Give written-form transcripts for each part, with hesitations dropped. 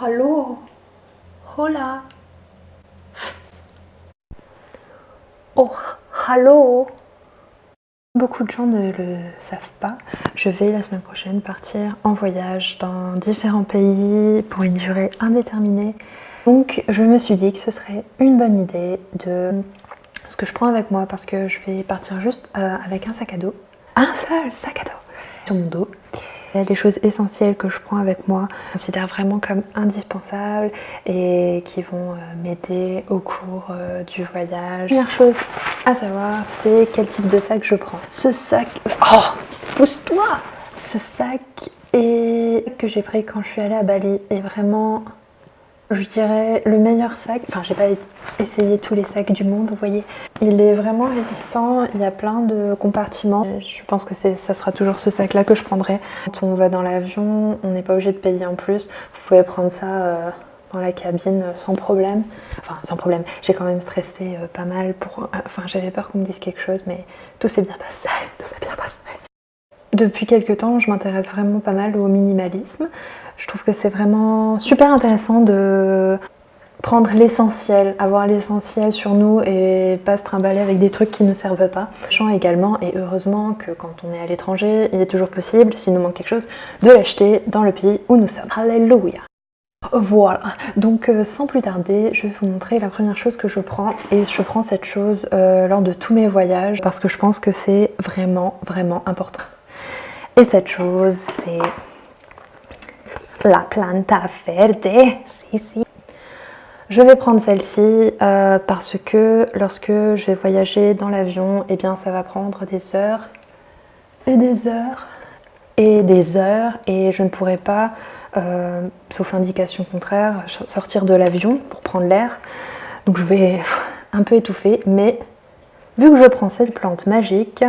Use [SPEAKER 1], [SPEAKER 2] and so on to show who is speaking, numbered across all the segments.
[SPEAKER 1] Hallo. Hola. Oh, hallo. Beaucoup de gens ne le savent pas. Je vais la semaine prochaine partir en voyage dans différents pays pour une durée indéterminée. Donc je me suis dit que ce serait une bonne idée de ce que je prends avec moi parce que je vais partir juste avec un sac à dos. Un seul sac à dos sur mon dos. Les choses essentielles que je prends avec moi, je considère vraiment comme indispensables et qui vont m'aider au cours du voyage. Première chose à savoir, c'est quel type de sac je prends. Ce sac... Oh, pousse-toi! Ce sac que j'ai pris quand je suis allée à Bali est vraiment... Je dirais le meilleur sac, enfin j'ai pas essayé tous les sacs du monde, vous voyez. Il est vraiment résistant, il y a plein de compartiments. Je pense que ça sera toujours ce sac là que je prendrai. Quand on va dans l'avion, on n'est pas obligé de payer en plus. Vous pouvez prendre ça dans la cabine sans problème. Enfin sans problème, j'ai quand même stressé pas mal pour... Enfin j'avais peur qu'on me dise quelque chose mais tout s'est bien passé, tout s'est bien passé. Depuis quelques temps, je m'intéresse vraiment pas mal au minimalisme. Je trouve que c'est vraiment super intéressant de prendre l'essentiel, avoir l'essentiel sur nous et pas se trimballer avec des trucs qui ne servent pas. Sachant également, et heureusement que quand on est à l'étranger, il est toujours possible, s'il nous manque quelque chose, de l'acheter dans le pays où nous sommes. Alléluia! Voilà, donc sans plus tarder, je vais vous montrer la première chose que je prends. Et je prends cette chose lors de tous mes voyages parce que je pense que c'est vraiment, vraiment important. Et cette chose, c'est la planta verde. Si. Je vais prendre celle-ci parce que lorsque je vais voyager dans l'avion, eh bien ça va prendre des heures et des heures et des heures et je ne pourrai pas, sauf indication contraire, sortir de l'avion pour prendre l'air. Donc je vais un peu étouffer, mais vu que je prends cette plante magique,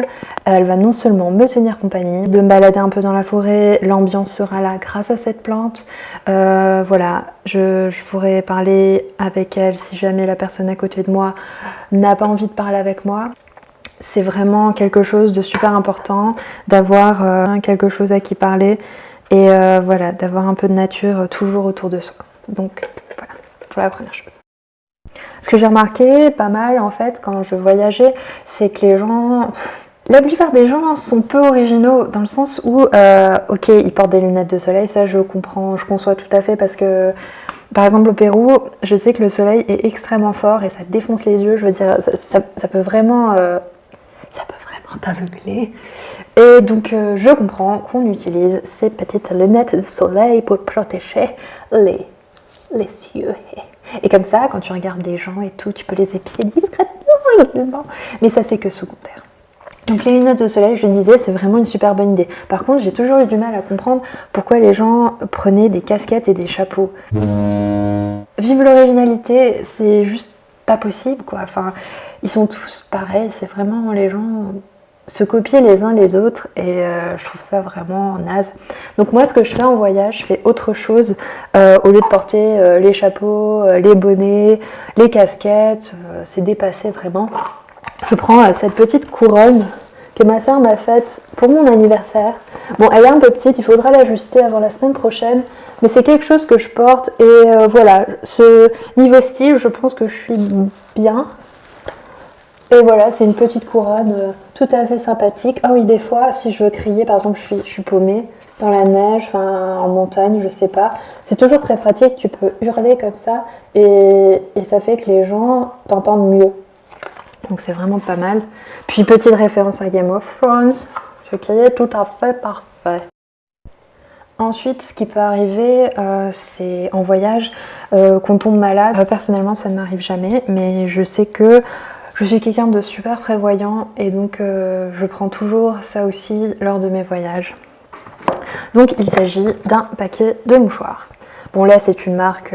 [SPEAKER 1] elle va non seulement me tenir compagnie, de me balader un peu dans la forêt, l'ambiance sera là grâce à cette plante. Voilà, je pourrais parler avec elle si jamais la personne à côté de moi n'a pas envie de parler avec moi. C'est vraiment quelque chose de super important d'avoir quelque chose à qui parler et voilà, d'avoir un peu de nature toujours autour de soi. Donc voilà, pour la première chose. Ce que j'ai remarqué pas mal en fait quand je voyageais, c'est que la plupart des gens sont peu originaux dans le sens où, ok, ils portent des lunettes de soleil, ça je comprends, je conçois tout à fait parce que, par exemple au Pérou, je sais que le soleil est extrêmement fort et ça défonce les yeux, je veux dire, ça peut vraiment t'aveugler. Et donc je comprends qu'on utilise ces petites lunettes de soleil pour protéger les yeux. Et comme ça, quand tu regardes des gens et tout, tu peux les épier discrètement. Mais ça, c'est que secondaire. Donc les lunettes de soleil, je le disais, c'est vraiment une super bonne idée. Par contre, j'ai toujours eu du mal à comprendre pourquoi les gens prenaient des casquettes et des chapeaux. Vive l'originalité, c'est juste pas possible, quoi. Enfin, ils sont tous pareils, c'est vraiment les gens se copier les uns les autres et je trouve ça vraiment naze. Donc moi ce que je fais en voyage, je fais autre chose au lieu de porter les chapeaux, les bonnets, les casquettes, c'est dépassé vraiment. Je prends cette petite couronne que ma soeur m'a faite pour mon anniversaire. Bon, elle est un peu petite, il faudra l'ajuster avant la semaine prochaine, mais c'est quelque chose que je porte et voilà, ce niveau style, je pense que je suis bien. Et voilà, c'est une petite couronne tout à fait sympathique. Ah oui, des fois, si je veux crier, par exemple, je suis paumée dans la neige, en montagne, je sais pas. C'est toujours très pratique, tu peux hurler comme ça et ça fait que les gens t'entendent mieux. Donc c'est vraiment pas mal. Puis petite référence à Game of Thrones, ce qui est tout à fait parfait. Ensuite, ce qui peut arriver, c'est en voyage, qu'on tombe malade. Personnellement, ça ne m'arrive jamais, mais je sais que je suis quelqu'un de super prévoyant et donc je prends toujours ça aussi lors de mes voyages. Donc il s'agit d'un paquet de mouchoirs. Bon là c'est une marque,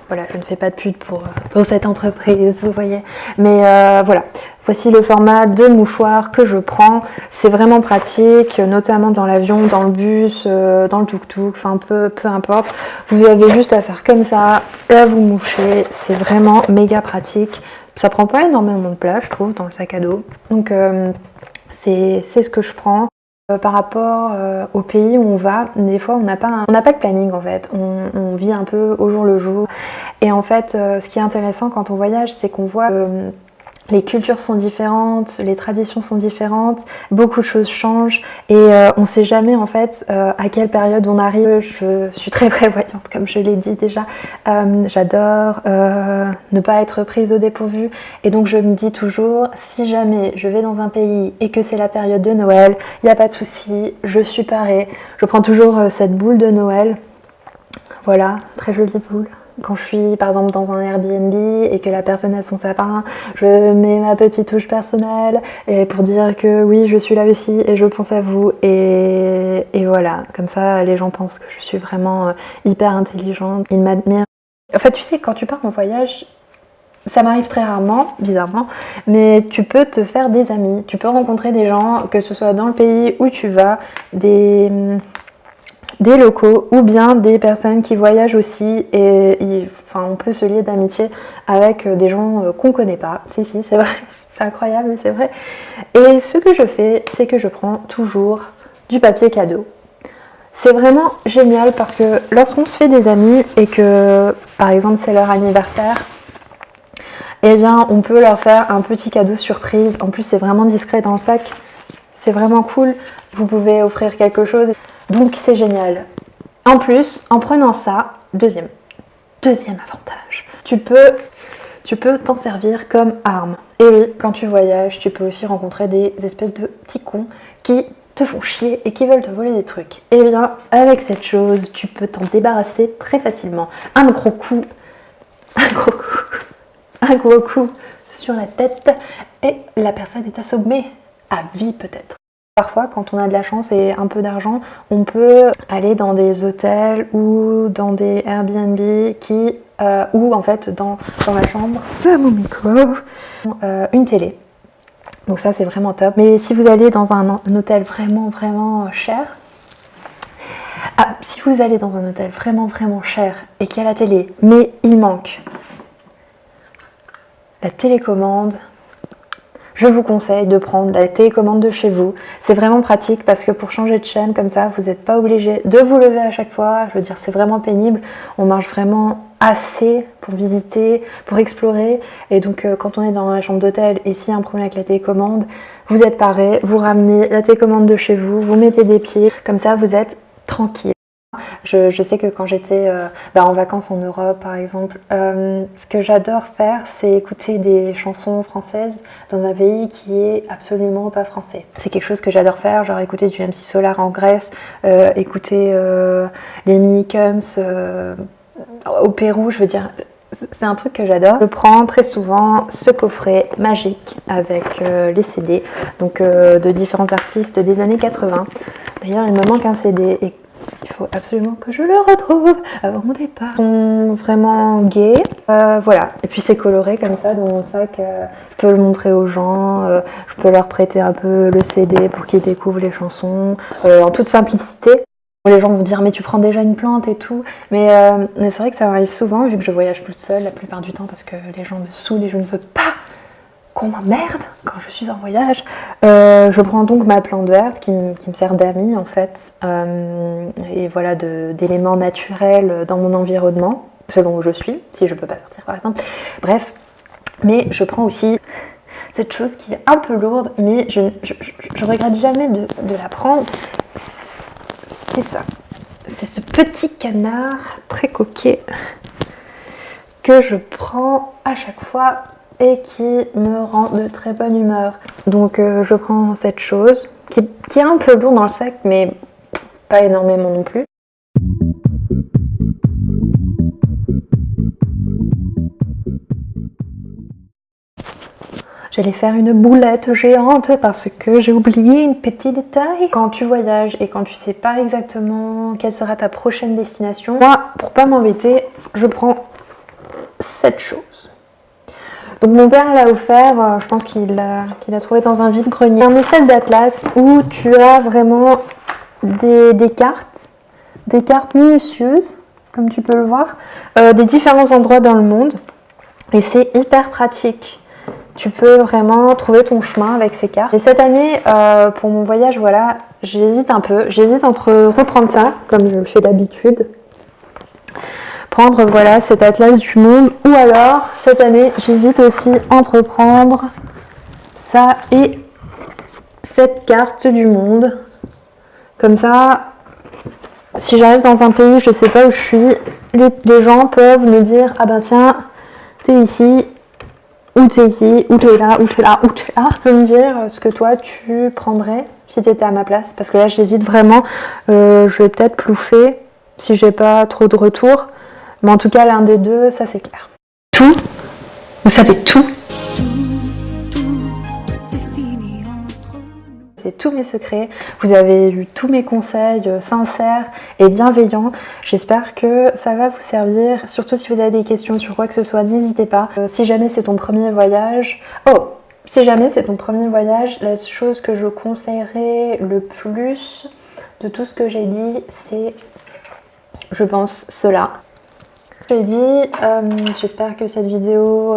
[SPEAKER 1] voilà, je ne fais pas de pub pour cette entreprise, vous voyez. Mais voilà, voici le format de mouchoir que je prends. C'est vraiment pratique, notamment dans l'avion, dans le bus, dans le tuk-tuk, enfin peu importe. Vous avez juste à faire comme ça et à vous moucher, c'est vraiment méga pratique. Ça prend pas énormément de place, je trouve, dans le sac à dos. Donc c'est ce que je prends. Par rapport au pays où on va, des fois on n'a pas de planning en fait, on vit un peu au jour le jour. Et en fait, ce qui est intéressant quand on voyage, c'est qu'on voit les cultures sont différentes, les traditions sont différentes, beaucoup de choses changent et on ne sait jamais en fait à quelle période on arrive. Je suis très prévoyante comme je l'ai dit déjà, j'adore ne pas être prise au dépourvu et donc je me dis toujours si jamais je vais dans un pays et que c'est la période de Noël, il n'y a pas de souci, je suis parée, je prends toujours cette boule de Noël, voilà, très jolie boule. Quand je suis par exemple dans un Airbnb et que la personne a son sapin, je mets ma petite touche personnelle et pour dire que oui, je suis là aussi et je pense à vous. Et voilà, comme ça les gens pensent que je suis vraiment hyper intelligente, ils m'admirent. En fait, tu sais, quand tu pars en voyage, ça m'arrive très rarement, bizarrement, mais tu peux te faire des amis, tu peux rencontrer des gens, que ce soit dans le pays où tu vas, des locaux ou bien des personnes qui voyagent aussi et enfin, on peut se lier d'amitié avec des gens qu'on connaît pas. Si, c'est vrai, c'est incroyable, mais c'est vrai. Et ce que je fais, c'est que je prends toujours du papier cadeau. C'est vraiment génial parce que lorsqu'on se fait des amis et que, par exemple, c'est leur anniversaire, eh bien, on peut leur faire un petit cadeau surprise. En plus, c'est vraiment discret dans le sac. C'est vraiment cool. Vous pouvez offrir quelque chose. Donc c'est génial. En plus, en prenant ça, deuxième avantage, tu peux t'en servir comme arme. Et oui, quand tu voyages, tu peux aussi rencontrer des espèces de petits cons qui te font chier et qui veulent te voler des trucs. Et bien, avec cette chose, tu peux t'en débarrasser très facilement. Un gros coup sur la tête et la personne est assommée à vie peut-être. Parfois, quand on a de la chance et un peu d'argent, on peut aller dans des hôtels ou dans des Airbnb ou en fait dans la chambre, mon micro, une télé. Donc ça, c'est vraiment top. Mais si vous allez dans un hôtel vraiment cher, si vous allez dans un hôtel vraiment cher et qu'il y a la télé, mais il manque la télécommande, je vous conseille de prendre la télécommande de chez vous. C'est vraiment pratique parce que pour changer de chaîne comme ça, vous n'êtes pas obligé de vous lever à chaque fois. Je veux dire, c'est vraiment pénible. On marche vraiment assez pour visiter, pour explorer. Et donc, quand on est dans la chambre d'hôtel et s'il y a un problème avec la télécommande, vous êtes paré, vous ramenez la télécommande de chez vous, vous mettez des pieds. Comme ça, vous êtes tranquille. Je sais que quand j'étais en vacances en Europe par exemple, ce que j'adore faire c'est écouter des chansons françaises dans un pays qui est absolument pas français. C'est quelque chose que j'adore faire, genre écouter du MC Solar en Grèce, écouter les Minicums au Pérou, je veux dire, c'est un truc que j'adore. Je prends très souvent ce coffret magique avec les CD, donc de différents artistes des années 80. D'ailleurs il me manque un CD et il faut absolument que je le retrouve avant mon départ. Ils sont vraiment gays, voilà. Et puis c'est coloré comme ça dans mon sac. Je peux le montrer aux gens, je peux leur prêter un peu le CD pour qu'ils découvrent les chansons en toute simplicité. Les gens vont dire mais tu prends déjà une plante et tout, mais c'est vrai que ça m'arrive souvent vu que je voyage toute seule la plupart du temps parce que les gens me saoulent et je ne veux pas qu'on m'emmerde quand je suis en voyage. Je prends donc ma plante verte qui me sert d'amie en fait, et voilà d'éléments naturels dans mon environnement, selon où je suis, si je peux pas sortir par exemple. Bref, mais je prends aussi cette chose qui est un peu lourde, mais je regrette jamais de la prendre. C'est ça, c'est ce petit canard très coquet que je prends à chaque fois et qui me rend de très bonne humeur. Donc je prends cette chose qui est un peu lourde dans le sac mais pas énormément non plus. J'allais faire une boulette géante parce que j'ai oublié un petit détail. Quand tu voyages et quand tu sais pas exactement quelle sera ta prochaine destination, moi pour pas m'embêter, je prends cette chose. Donc mon père l'a offert, je pense qu'il l'a trouvé dans un vide-grenier. Un espèce d'atlas où tu as vraiment des cartes minutieuses, comme tu peux le voir, des différents endroits dans le monde. Et c'est hyper pratique. Tu peux vraiment trouver ton chemin avec ces cartes. Et cette année, pour mon voyage, voilà, j'hésite un peu. J'hésite entre reprendre ça, comme je le fais d'habitude, prendre voilà cet atlas du monde, ou alors cette année j'hésite aussi entre prendre ça et cette carte du monde. Comme ça, si j'arrive dans un pays, je sais pas où je suis, les gens peuvent me dire ah ben tiens, t'es ici, ou t'es ici, ou t'es là, ou t'es là, ou t'es là. Tu peux me dire ce que toi tu prendrais si t'étais à ma place, parce que là j'hésite vraiment. Je vais peut-être plouffer si j'ai pas trop de retour, mais en tout cas l'un des deux, ça c'est clair. Tout, vous savez tout. Tous mes secrets, vous avez eu tous mes conseils sincères et bienveillants. J'espère que ça va vous servir, surtout si vous avez des questions sur quoi que ce soit, n'hésitez pas. Si jamais c'est ton premier voyage, la chose que je conseillerais le plus de tout ce que j'ai dit, c'est, je pense, cela. J'ai dit, j'espère que cette vidéo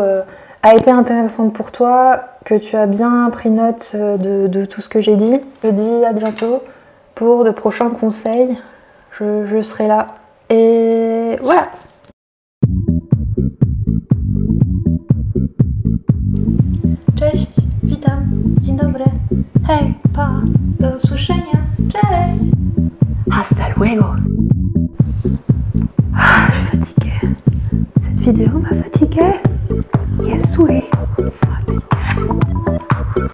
[SPEAKER 1] a été intéressante pour toi, que tu as bien pris note de tout ce que j'ai dit. Je dis à bientôt pour de prochains conseils. Je serai là. Et voilà. Cześć, witam, dzień dobry, hej, pa, do usłyszenia, cześć. Hasta luego. Je suis fatiguée. Cette vidéo m'a fatiguée.